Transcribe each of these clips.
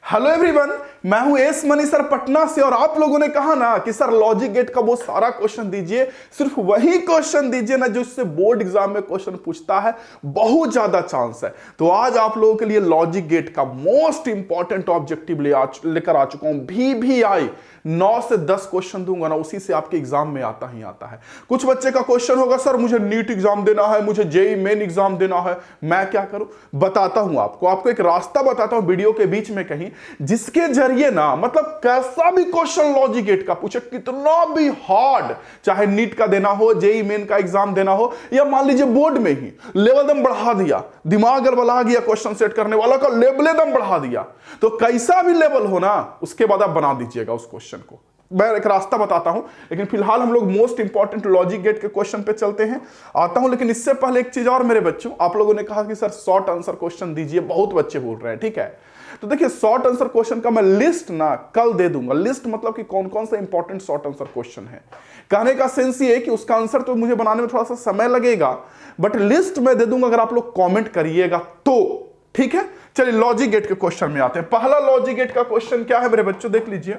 Hello everyone, मैं हूं S money sir Patna से। और आप लोगों ने कहा ना कि सर लॉजिक गेट का वो सारा क्वेश्चन दीजिए, सिर्फ वही क्वेश्चन दीजिए ना जो इससे बोर्ड एग्जाम में क्वेश्चन पूछता है, बहुत ज्यादा चांस है। तो आज आप लोगों के लिए लॉजिक गेट का मोस्ट इंपॉर्टेंट ऑब्जेक्टिव लेकर आ चुका हूं। भी आई 9 से 10 क्वेश्चन दूंगा ना, उसी से आपके एग्जाम में आता ही आता है। कुछ बच्चे का क्वेश्चन होगा सर मुझे नीट एग्जाम देना है, मुझे जेई मेन एग्जाम देना है, मैं क्या करूं? बताता हूं आपको एक रास्ता बताता हूं वीडियो के बीच में कहीं, जिसके जरिए ना मतलब कैसा भी क्वेश्चन लॉजिक गेट का पूछे, कितना भी हार्ड, चाहे नीट का देना हो, जेई मेन का एग्जाम देना हो, या मान लीजिए बोर्ड में ही लेवल दम बढ़ा दिया, दिमाग बढ़ा गया, क्वेश्चन सेट करने वाला का लेवल दम बढ़ा दिया, तो कैसा भी लेवल हो ना उसके बाद आप बना दीजिएगा उस क्वेश्चन को। मैं एक रास्ता बताता हूं, लेकिन फिलहाल हम लोग मोस्ट इंपॉर्टेंट लॉजिक गेट के क्वेश्चन पे चलते हैं, आता हूं। लेकिन इससे पहले एक चीज और मेरे बच्चों, आप लोगों ने कहा कि सर शॉर्ट आंसर क्वेश्चन दीजिए, बहुत बच्चे बोल रहे हैं, ठीक है। तो देखिए शॉर्ट आंसर क्वेश्चन का मैं लिस्ट ना कल दे दूंगा। लिस्ट मतलब कि कौन कौन सा इंपॉर्टेंट शॉर्ट आंसर क्वेश्चन है। कहने का सेंस ये है कि उसका आंसर तो मुझे बनाने में थोड़ा सा समय लगेगा, बट लिस्ट में दे दूंगा अगर आप लोग कमेंट करिएगा तो, ठीक है। चलिए लॉजिक गेट के क्वेश्चन में आते हैं। पहला लॉजिक गेट का क्वेश्चन क्या है मेरे बच्चों, देख लीजिए।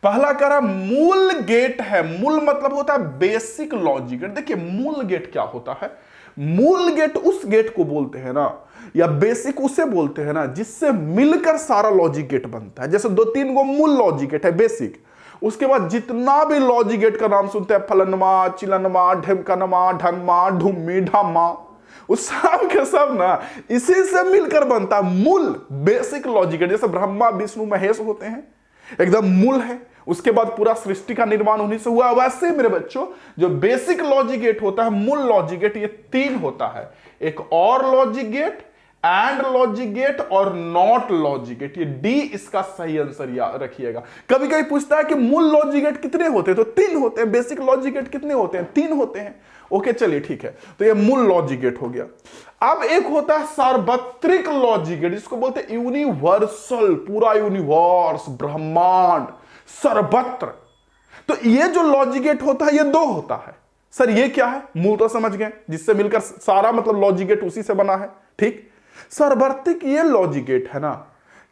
पहला कह रहा मूल गेट है। मूल मतलब होता है बेसिक लॉजिक गेट। देखिए मूल गेट क्या होता है? मूल गेट उस गेट को बोलते हैं ना, या बेसिक उसे बोलते हैं ना, जिससे मिलकर सारा लॉजिक गेट बनता है। जैसे 2-3 गो मूल लॉजिक गेट है बेसिक, उसके बाद जितना भी लॉजिक गेट का नाम सुनते हैं, फलनमा, चिलनमा, ढिमकनमा, ढनमा, ढुम्मी, ढमा, उस सब के सब ना इसी से मिलकर बनता है मूल बेसिक लॉजिक गेट। जैसे ब्रह्मा विष्णु महेश होते हैं, एकदम मूल है, उसके बाद पूरा सृष्टि का निर्माण उन्हीं से हुआ। वैसे मेरे बच्चों जो बेसिक लॉजिक गेट होता है, मूल लॉजिक गेट, ये 3 होता है। एक और logic gate, and logic gate और नॉट लॉजिक गेट। ये डी इसका सही आंसर याद रखिएगा। कभी कभी पूछता है कि मूल लॉजिक गेट कितने होते हैं, तो 3 होते हैं। बेसिक लॉजिक गेट कितने होते हैं? 3 होते हैं। ओके चलिए ठीक है, तो ये मूल लॉजिक गेट हो गया। अब एक होता है सार्वत्रिक लॉजिक गेट, जिसको बोलते हैं यूनिवर्सल, पूरा यूनिवर्स, ब्रह्मांड, सर्वत्र। तो ये जो लॉजिक गेट होता है ये 2 होता है। सर ये क्या है? मूल तो समझ गए, जिससे मिलकर सारा मतलब लॉजिक गेट उसी से बना है, ठीक। सार्वत्रिक ये लॉजिक गेट है ना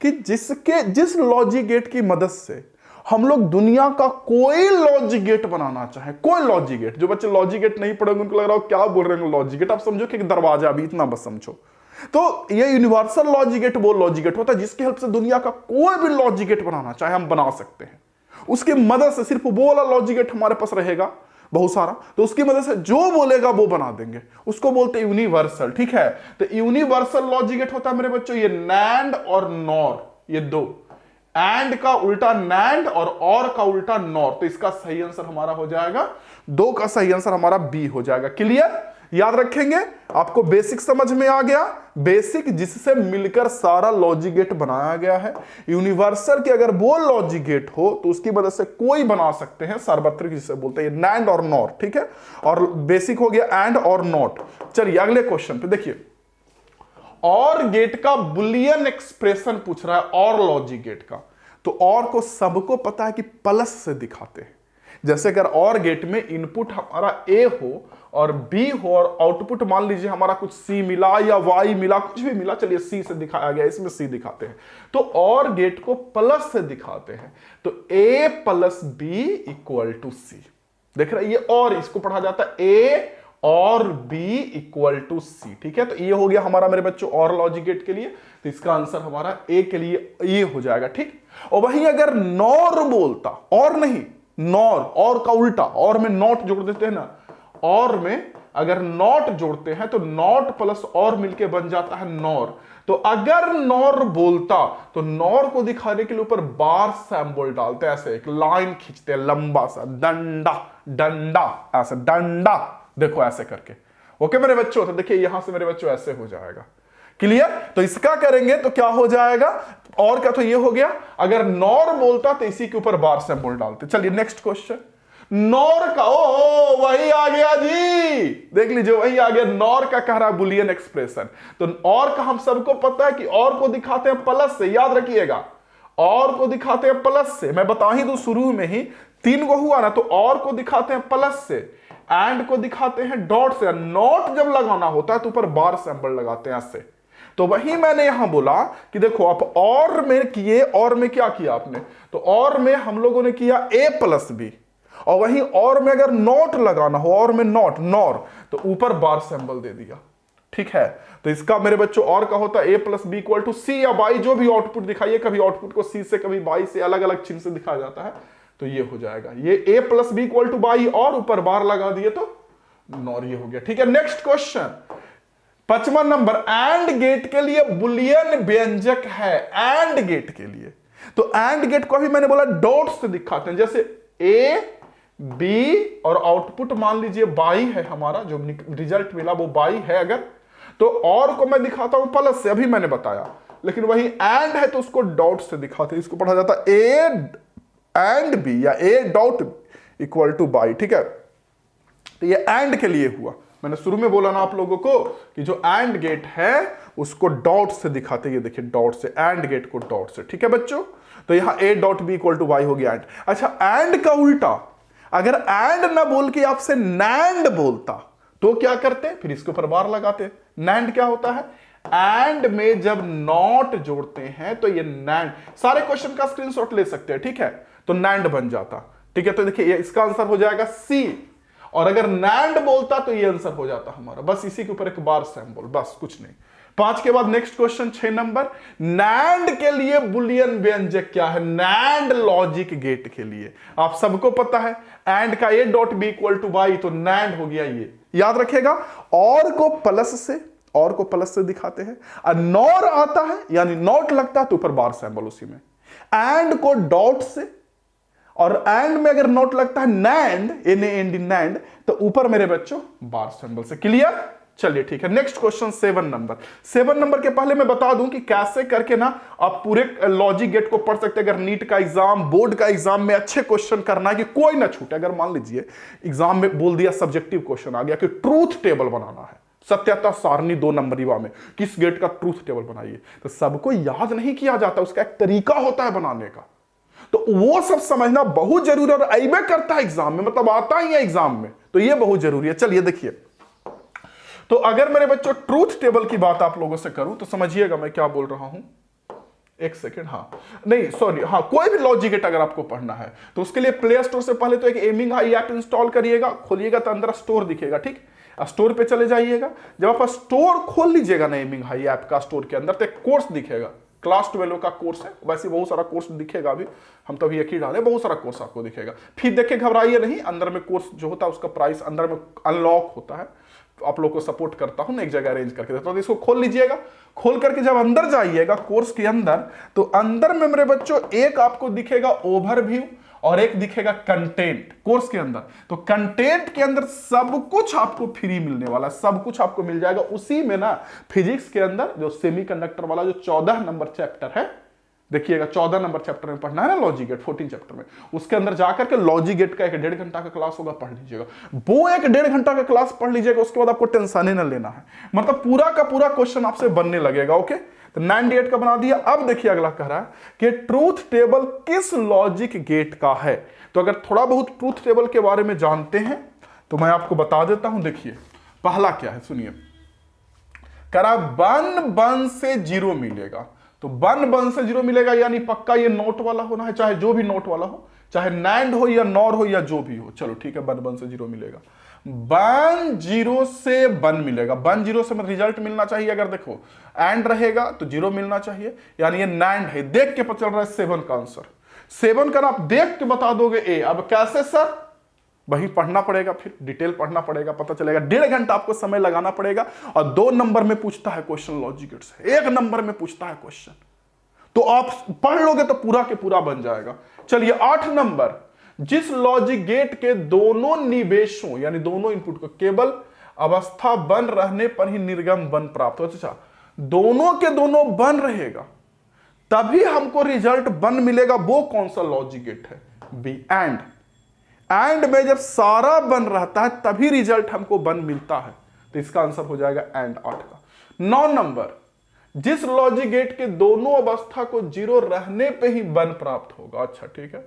कि जिस लॉजिक गेट की मदद से हम लोग दुनिया का कोई लॉजिक गेट बनाना चाहे, कोई लॉजिक गेट। जो बच्चे लॉजिक गेट नहीं पढ़ेंगे उनको लग रहा हो क्या बोल रहे हैं लॉजिक गेट, आप समझो कि एक दरवाजा, अभी इतना बस समझो। तो ये यूनिवर्सल लॉजिक गेट वो लॉजिक गेट होता है जिसकी हेल्प से दुनिया का कोई भी लॉजिक गेट बनाना चाहे हम बना सकते हैं। उसकी मदद से सिर्फ वो वाला लॉजिक गेट हमारे पास रहेगा बहुत सारा, तो उसकी मदद से जो बोलेगा वो बना देंगे, उसको बोलते हैं यूनिवर्सल, ठीक है। तो यूनिवर्सल लॉजिक गेट होता है मेरे बच्चों ये नैंड और नॉर, ये 2। एंड का उल्टा नैंड और का उल्टा नॉर। तो इसका सही आंसर हमारा हो जाएगा 2 का सही आंसर हमारा बी हो जाएगा। क्लियर? याद रखेंगे। आपको बेसिक समझ में आ गया, बेसिक जिससे मिलकर सारा लॉजिक गेट बनाया गया है। यूनिवर्सल के अगर वो लॉजिक गेट हो तो उसकी मदद से कोई बना सकते हैं, सार्वत्रिक जिसे बोलते हैं नैंड और नॉर, ठीक है। और बेसिक हो गया एंड और नॉट। चलिए अगले क्वेश्चन पे देखिए, और गेट का बुलियन एक्सप्रेशन पूछ रहा है, और लॉजिक गेट का। तो और को सबको पता है कि प्लस से दिखाते हैं। जैसे अगर और गेट में इनपुट हमारा ए हो और बी हो और आउटपुट मान लीजिए हमारा कुछ सी मिला या वाई मिला, कुछ भी मिला, चलिए सी से दिखाया गया, इसमें सी दिखाते हैं। तो और गेट को प्लस से दिखाते हैं, तो ए प्लस बी इक्वल टू सी। देख रहे हैं ये, और इसको पढ़ा जाता है ए और बी इक्वल टू सी, ठीक है। तो ये हो गया हमारा मेरे बच्चों और लॉजिक गेट के लिए, तो इसका आंसर हमारा ए के लिए ये हो जाएगा, ठीक। और वहीं अगर नॉर बोलता, और नहीं नॉर, और का उल्टा, और में नॉट जोड़ देते हैं ना, और में अगर नॉट जोड़ते हैं तो नॉट प्लस और मिलके बन जाता है नॉर। तो अगर नॉर बोलता तो नॉर को दिखाने के लिए ऊपर बार सिंबल डालते हैं, ऐसे एक लाइन खींचते हैं लंबा सा, डंडा डंडा, ऐसे डंडा, देखो ऐसे करके। ओके मेरे बच्चों, तो देखिए यहां से मेरे बच्चों ऐसे हो जाएगा। क्लियर? तो इसका करेंगे तो क्या हो जाएगा, और क्या, तो ये हो गया। अगर नॉर बोलता तो इसी के ऊपर बार सिंबल डालते। चलिए नेक्स्ट क्वेश्चन, नॉर का, ओ वही आ गया जी, देख लीजिए वही आ गया। नॉर का कह रहा है बुलियन एक्सप्रेशन। तो और का हम सबको पता है कि और को दिखाते हैं प्लस से, याद रखिएगा, और को दिखाते हैं प्लस से। मैं बता ही दूं शुरू में ही 3 को हुआ ना, तो और को दिखाते हैं प्लस से, एंड को दिखाते हैं डॉट से, नॉट जब लगाना होता है तो ऊपर बार सिंबल लगाते हैं ऐसे। तो वही मैंने यहां बोला कि देखो आप और में किए, और में क्या किया आपने, तो और में हम लोगों ने किया a प्लस बी, और वहीं और में अगर नॉट लगाना हो, और में नॉट नॉर, तो ऊपर बार सिंबल दे दिया। ठीक है, तो इसका मेरे बच्चों और का होता है a plus B equal to C या बाई, जो भी आउटपुट दिखाइए, कभी आउटपुट को सी से कभी बाई से अलग अलग चिन्ह से दिखाया जाता है, तो ये हो जाएगा ये a plus B equal to Y, और ऊपर बार लगा दिए तो नॉर, ये हो गया। ठीक है, नेक्स्ट क्वेश्चन 5वां नंबर, एंड गेट के लिए बुलियन व्यंजक है, एंड गेट के लिए। तो एंड गेट को भी मैंने बोला डॉट से दिखाते हैं, जैसे ए बी और आउटपुट मान लीजिए बाई है, हमारा जो रिजल्ट मिला वो बाई है अगर, तो और को मैं दिखाता हूं प्लस से, अभी मैंने बताया, लेकिन वही एंड है तो उसको डॉट से दिखाते हैं, इसको पढ़ा जाता है ए एंड बी या ए डॉट इक्वल टू बाई। ठीक है, तो ये एंड के लिए हुआ। मैंने शुरू में बोला ना आप लोगों को कि जो एंड गेट है उसको डॉट से दिखाते हैं, ये देखिए डॉट से, एंड गेट को डॉट से। ठीक है बच्चों, तो यहां A dot B equal to Y हो गया एंड। अच्छा, एंड का उल्टा, अगर एंड ना बोल के आपसे नैंड बोलता तो क्या करते, फिर इसके ऊपर बार लगाते। नैंड क्या होता है, एंड में जब नॉट जोड़ते हैं तो ये नैंड, सारे क्वेश्चन का स्क्रीनशॉट ले सकते हैं। ठीक है, तो नैंड बन जाता। ठीक है, तो देखिए इसका आंसर हो जाएगा सी, और अगर नैंड बोलता तो ये आंसर हो जाता हमारा, बस इसी के ऊपर एक बार सिंबल, बस कुछ नहीं। 5 के बाद नेक्स्ट क्वेश्चन 6 नंबर, नैंड के लिए बुलियन व्यंजक क्या है, नैंड लॉजिक गेट के लिए आप सबको पता है एंड का A dot B equal to Y, तो नैंड हो गया, ये याद रखेगा। और को प्लस से, और को प्लस से दिखाते हैं, और नॉर आता है यानी नॉट लगता है तो ऊपर बार सिंबल उसी में, एंड को डॉट से, और एंड में अगर नॉट लगता है नैंड, एन नैंड, तो ऊपर मेरे बच्चों बार सिंबल से। क्लियर, चलिए ठीक है। Next question 7 number. 7 नंबर के पहले मैं बता दूं कि कैसे करके ना आप पूरे लॉजिक गेट को पढ़ सकते हैं। अगर नीट का एग्जाम, बोर्ड का एग्जाम में अच्छे क्वेश्चन करना है कि कोई ना छूटे, अगर मान लीजिए एग्जाम में बोल दिया, सब्जेक्टिव क्वेश्चन आ गया कि ट्रूथ टेबल बनाना है, सत्यता सारणी 2 नंबरीवा में किस गेट का ट्रूथ टेबल बनाइए, तो सबको याद नहीं किया जाता, उसका एक तरीका होता है बनाने का, तो वो सब समझना बहुत जरूरी है, और आइबे करता है एग्जाम में, मतलब आता ही है एग्जाम में, तो ये बहुत जरूरी है। चलिए देखिए, तो अगर मेरे बच्चों ट्रूथ टेबल की बात आप लोगों से करूं तो समझिएगा मैं क्या बोल रहा हूं, एक सेकेंड, हाँ नहीं सॉरी, हाँ कोई भी लॉजिक गेट अगर आपको पढ़ना है तो उसके लिए प्ले स्टोर से पहले तो एक एमिंग हाई ऐप इंस्टॉल करिएगा, खोलिएगा तो अंदर स्टोर दिखेगा। ठीक, स्टोर पे चले जाइएगा, जब आप स्टोर खोल लीजिएगा ना एमिंग हाई ऐप का, स्टोर के अंदर तो एक कोर्स दिखेगा, क्लास 12 का कोर्स है, वैसे बहुत सारा कोर्स दिखेगा, अभी हम तो अभी एक ही डाले, बहुत सारा कोर्स आपको दिखेगा। फिर देखिए घबराइए नहीं, अंदर में कोर्स जो होता है उसका प्राइस अंदर में अनलॉक होता है, आप लोग को सपोर्ट करता हूं, एक जगह अरेंज करके देता हूं, तो इसको खोल लीजिएगा। खोल करके जब अंदर जाइएगा कोर्स के अंदर, तो अंदर में मेरे बच्चों एक आपको दिखेगा ओवरव्यू और एक दिखेगा कंटेंट कोर्स के अंदर। तो कंटेंट के अंदर सब कुछ आपको फ्री मिलने वाला, सब कुछ आपको मिल जाएगा। उसी में ना फिजिक्स के अंदर जो सेमीकंडक्टर वाला जो 14 नंबर चैप्टर है, देखिएगा 14 नंबर चैप्टर में पढ़ना है ना लॉजिक गेट, 14 चैप्टर में, उसके अंदर जाकर के लॉजिक गेट का 1.5 घंटा का क्लास होगा, पढ़ लीजिएगा। वो 1.5 घंटा का क्लास पढ़ लीजिएगा, उसके बाद आपको टेंशन ही ना लेना है, मतलब पूरा का पूरा क्वेश्चन आपसे बनने लगेगा। ओके, तो 98 का बना दिया। अब देखिए अगला कह रहा है कि ट्रूथ टेबल किस लॉजिक गेट का है। तो अगर थोड़ा बहुत ट्रूथ टेबल के बारे में जानते हैं तो मैं आपको बता देता हूं। देखिए पहला क्या है, सुनिए, कह रहा 1 से 0 मिलेगा, तो 1 से 0 मिलेगा यानी पक्का ये नोट वाला होना है, चाहे जो भी नोट वाला हो, चाहे नैंड हो या नॉर हो या जो भी हो। चलो ठीक है, 1 से 0 मिलेगा, 1 0 से 1 मिलेगा, 1 0 से रिजल्ट मिलना चाहिए। अगर देखो एंड रहेगा तो 0 मिलना चाहिए, यानी ये नैंड है। देख के पता चल रहा है 7 का आंसर, 7 का आप देख के बता दोगे ए। अब कैसे सर, वही पढ़ना पड़ेगा, फिर डिटेल पढ़ना पड़ेगा, पता चलेगा। 1.5 घंटा आपको समय लगाना पड़ेगा, और 2 नंबर में पूछता है क्वेश्चन लॉजिक गेट से, 1 नंबर में पूछता है क्वेश्चन, तो आप पढ़ लोगे तो पूरा के पूरा बन जाएगा। चलिए 8 नंबर, जिस लॉजिक गेट के दोनों निवेशों यानी दोनों इनपुट को केवल अवस्था बन रहने पर ही निर्गम बन प्राप्त हो। अच्छा, दोनों के दोनों बन रहेगा तभी हमको रिजल्ट बन मिलेगा, वो कौन सा लॉजिक गेट है, बी एंड। एंड में जब सारा बन रहता है तभी रिजल्ट हमको बन मिलता है, तो इसका आंसर हो जाएगा एंड 8 का। 9 नंबर, जिस लॉजिक गेट के दोनों अवस्था को 0 रहने पे ही बन प्राप्त होगा। अच्छा ठीक है,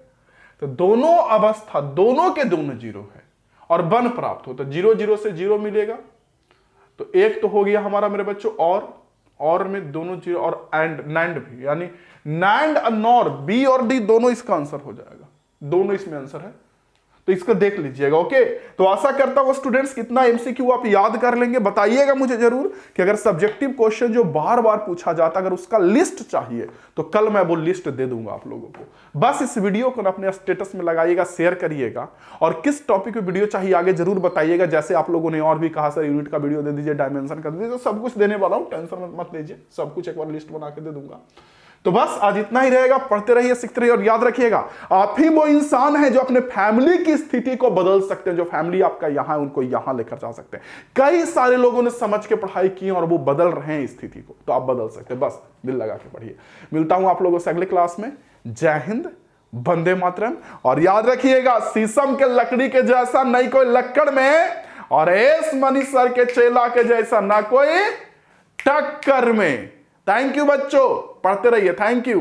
तो दोनों अवस्था दोनों के दोनों 0 है और बन प्राप्त हो, तो 0 0 से 0 मिलेगा, तो एक तो हो गया हमारा मेरे बच्चों और में दोनों चीज, और एंड नैंड भी, यानी नैंड और नॉर, बी और डी दोनों इसका आंसर हो जाएगा, दोनों इसमें आंसर है, तो इसको देख लीजिएगा। ओके, तो आशा करता हूं स्टूडेंट्स कितना एमसीक्यू आप याद कर लेंगे। बताइएगा मुझे जरूर कि अगर सब्जेक्टिव क्वेश्चन जो बार बार पूछा जाता, अगर उसका लिस्ट चाहिए तो कल मैं वो लिस्ट दे दूंगा आप लोगों को। बस इस वीडियो को अपने स्टेटस में लगाइएगा, शेयर करिएगा, और किस टॉपिक पे वीडियो चाहिए आगे जरूर बताइएगा। जैसे आप लोगों ने और भी कहा सर यूनिट का वीडियो दे दीजिए, डायमेंशन कर दीजिए, तो सब कुछ देने वाला हूं, टेंशन मत लीजिए, सब कुछ एक बार लिस्ट बना के दे दूंगा। तो बस आज इतना ही रहेगा। पढ़ते रहिए, सीखते रहिए, और याद रखिएगा आप ही वो इंसान है जो अपने फैमिली की स्थिति को बदल सकते हैं। जो फैमिली आपका यहां है उनको यहां लेकर जा सकते हैं। कई सारे लोगों ने समझ के पढ़ाई की और वो बदल रहे हैं स्थिति को, तो आप बदल सकते हैं। बस दिल लगा के पढ़िए। मिलता हूं आप लोगों से अगले क्लास में। जय हिंद, वंदे मातरम। और याद रखिएगा शीशम के लकड़ी के जैसा नहीं कोई लक्कड़ में, और एस मनी सर के चेला के जैसा ना कोई टक्कर में। थैंक यू बच्चों, पढ़ते रहिए। Thank you.